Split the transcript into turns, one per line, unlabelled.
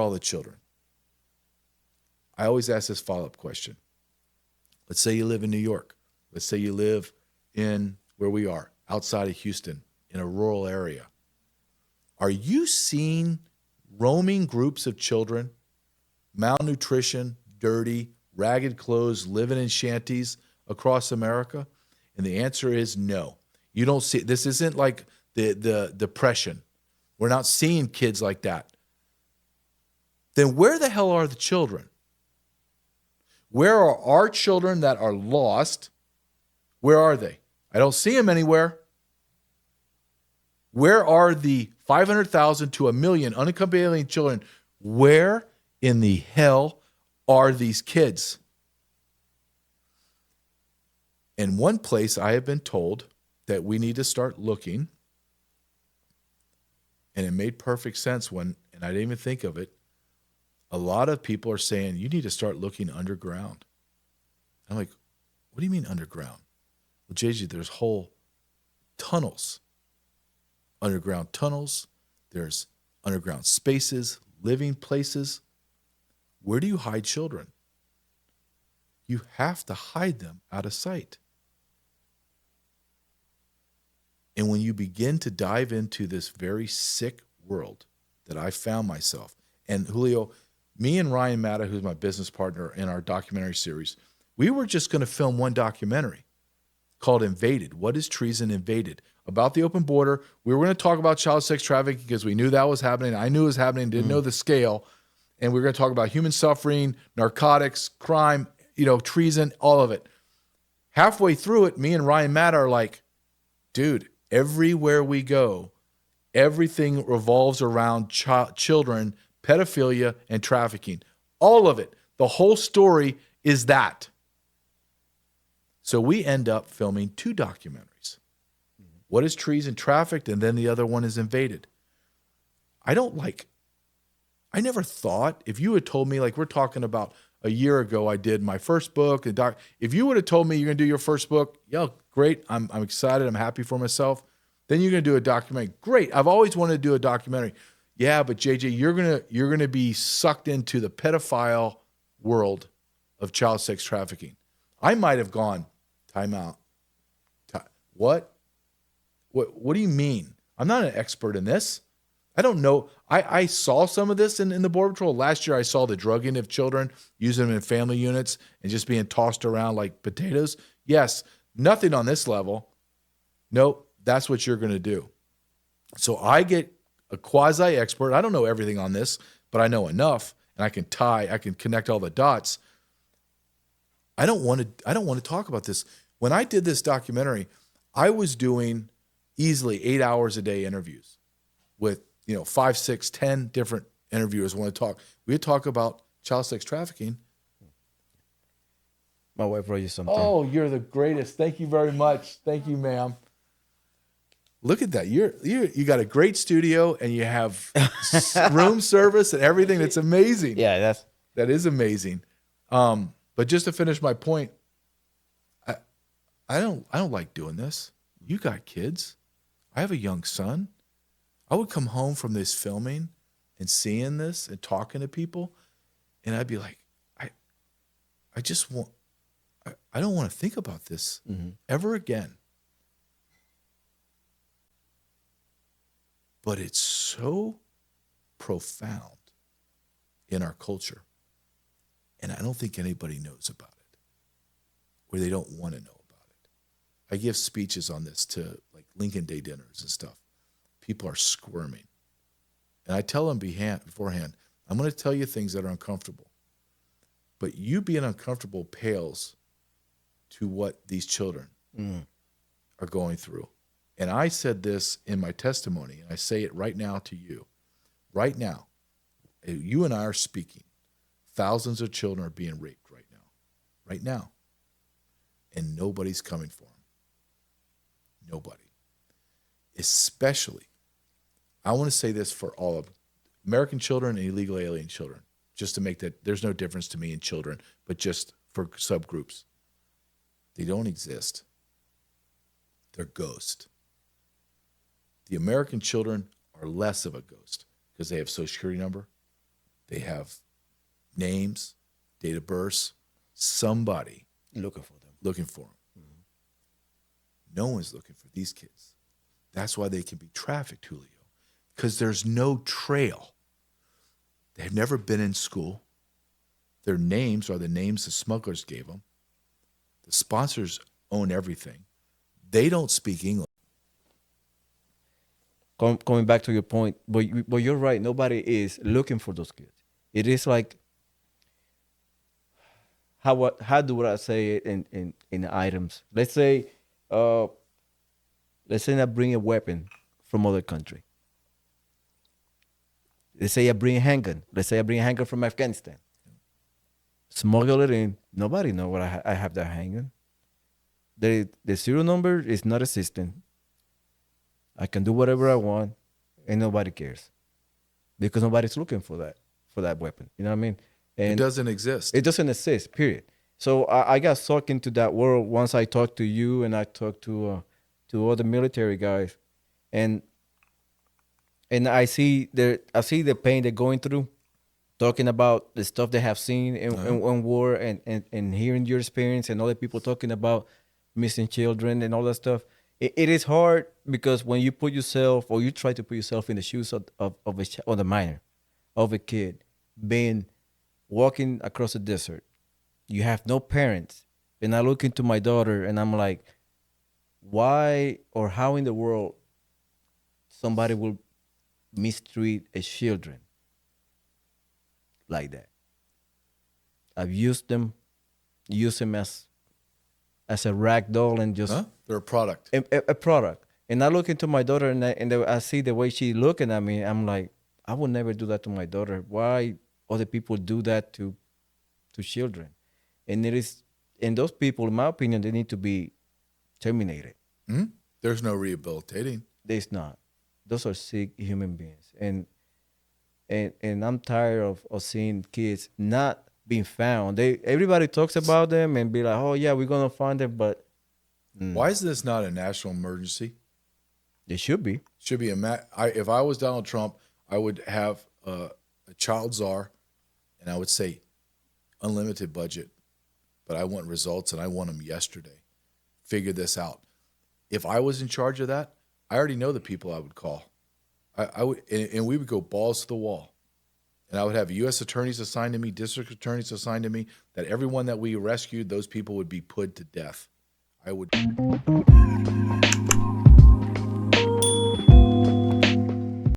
all the children, I always ask this follow-up question. Let's say you live in New York. Let's say you live in where we are, outside of Houston, in a rural area. Are you seeing roaming groups of children, malnutrition, dirty, ragged clothes, living in shanties across America? And the answer is no. You don't see. This isn't like the Depression. We're not seeing kids like that. Then where the hell are the children? Where are our children that are lost? Where are they? I don't see them anywhere. Where are the 500,000 to 1 million unaccompanied alien children? Where in the hell are these kids? In one place, I have been told that we need to start looking, and it made perfect sense and I didn't even think of it. A lot of people are saying, you need to start looking underground. I'm like, what do you mean underground? Well, JJ, there's whole tunnels, underground tunnels. There's underground spaces, living places. Where do you hide children? You have to hide them out of sight. And when you begin to dive into this very sick world that I found myself, and Julio, me and Ryan Matta, who's my business partner in our documentary series, we were just going to film one documentary called Invaded. What is Treason Invaded? About the open border. We were going to talk about child sex trafficking because we knew that was happening. I knew it was happening, didn't know the scale. And we were going to talk about human suffering, narcotics, crime, treason, all of it. Halfway through it, me and Ryan Matta are like, dude, everywhere we go, everything revolves around children, pedophilia, and trafficking. All of it. The whole story is that. So we end up filming 2 documentaries. What is Treason Trafficked? And then the other one is Invaded. I never thought, if you had told me, like we're talking about a year ago, I did my first book. If you would have told me you're going to do your first book, great. I'm excited. I'm happy for myself. Then you're going to do a documentary. Great. I've always wanted to do a documentary. Yeah, but JJ, you're going to be sucked into the pedophile world of child sex trafficking. I might have gone, time out. What do you mean? I'm not an expert in this. I don't know. I saw some of this in the Border Patrol. Last year, I saw the drugging of children, using them in family units and just being tossed around like potatoes. Yes, nothing on this level. Nope, that's what you're going to do. So I get a quasi-expert. I don't know everything on this, but I know enough, and I can connect all the dots. I don't want to talk about this. When I did this documentary, I was doing easily 8 hours a day interviews with 5, 6, 10 different interviewers want to talk. We would talk about child sex trafficking.
My wife brought you something.
Oh, you're the greatest. Thank you very much. Thank you, ma'am. Look at that. You got a great studio and you have room service and everything. It's amazing.
Yeah,
that is amazing. But just to finish my point, I don't like doing this. You got kids. I have a young son. I would come home from this filming and seeing this and talking to people, and I'd be like, I don't want to think about this ever again. But it's so profound in our culture, and I don't think anybody knows about it, or they don't want to know about it. I give speeches on this to like Lincoln Day dinners and stuff. People are squirming. And I tell them beforehand, I'm going to tell you things that are uncomfortable. But you being uncomfortable pales to what these children are going through. And I said this in my testimony, and I say it right now to you. Right now, you and I are speaking. Thousands of children are being raped right now. Right now. And nobody's coming for them. Nobody. Especially, I want to say this for all of American children and illegal alien children, just to make that there's no difference to me in children, but just for subgroups. They don't exist. They're ghosts. The American children are less of a ghost because they have a Social Security number. They have names, date of birth, somebody
Looking for them.
looking for them. No one's looking for these kids. That's why they can be trafficked, Julio, because there's no trail. They've never been in school. Their names are the names the smugglers gave them. The sponsors own everything. They don't speak English.
Coming back to your point, but you're right. Nobody is looking for those kids. It is like how do I say it in items? Let's say I bring a weapon from other country. Let's say I bring a handgun. Let's say I bring a handgun from Afghanistan. Smuggle it in. Nobody know what I have that handgun. The serial number is not existent. I can do whatever I want, and nobody cares because nobody's looking for that weapon. You know what I mean? And
It doesn't exist.
it doesn't exist. Period. So I got sucked into that world once I talked to you and I talked to other military guys, and I see the pain they're going through, talking about the stuff they have seen in war, and hearing your experience and other people talking about missing children and all that stuff. It is hard because when you put yourself or you try to put yourself in the shoes of a minor, of a kid, being walking across the desert, you have no parents, and I look into my daughter and I'm like, why or how in the world somebody will mistreat a children like that? I've used them as a rag doll and just
They're a product.
a product. And I look into my daughter and I see the way she's looking at me. I'm like, I would never do that to my daughter. Why other people do that to children? And those people, in my opinion, they need to be terminated.
There's no rehabilitating.
There's not. Those are sick human beings. And I'm tired of seeing kids not being found. Everybody talks about them and be like, oh yeah, we're gonna find them, but
Why is this not a national emergency?
they should be.
Should be if I was Donald Trump, I would have a child czar, and I would say unlimited budget, but I want results and I want them yesterday. Figure this out. If I was in charge of that, I already know the people I would call. I would, and we would go balls to the wall. And I would have U.S. attorneys assigned to me, district attorneys assigned to me, that everyone that we rescued, those people would be put to death. I would.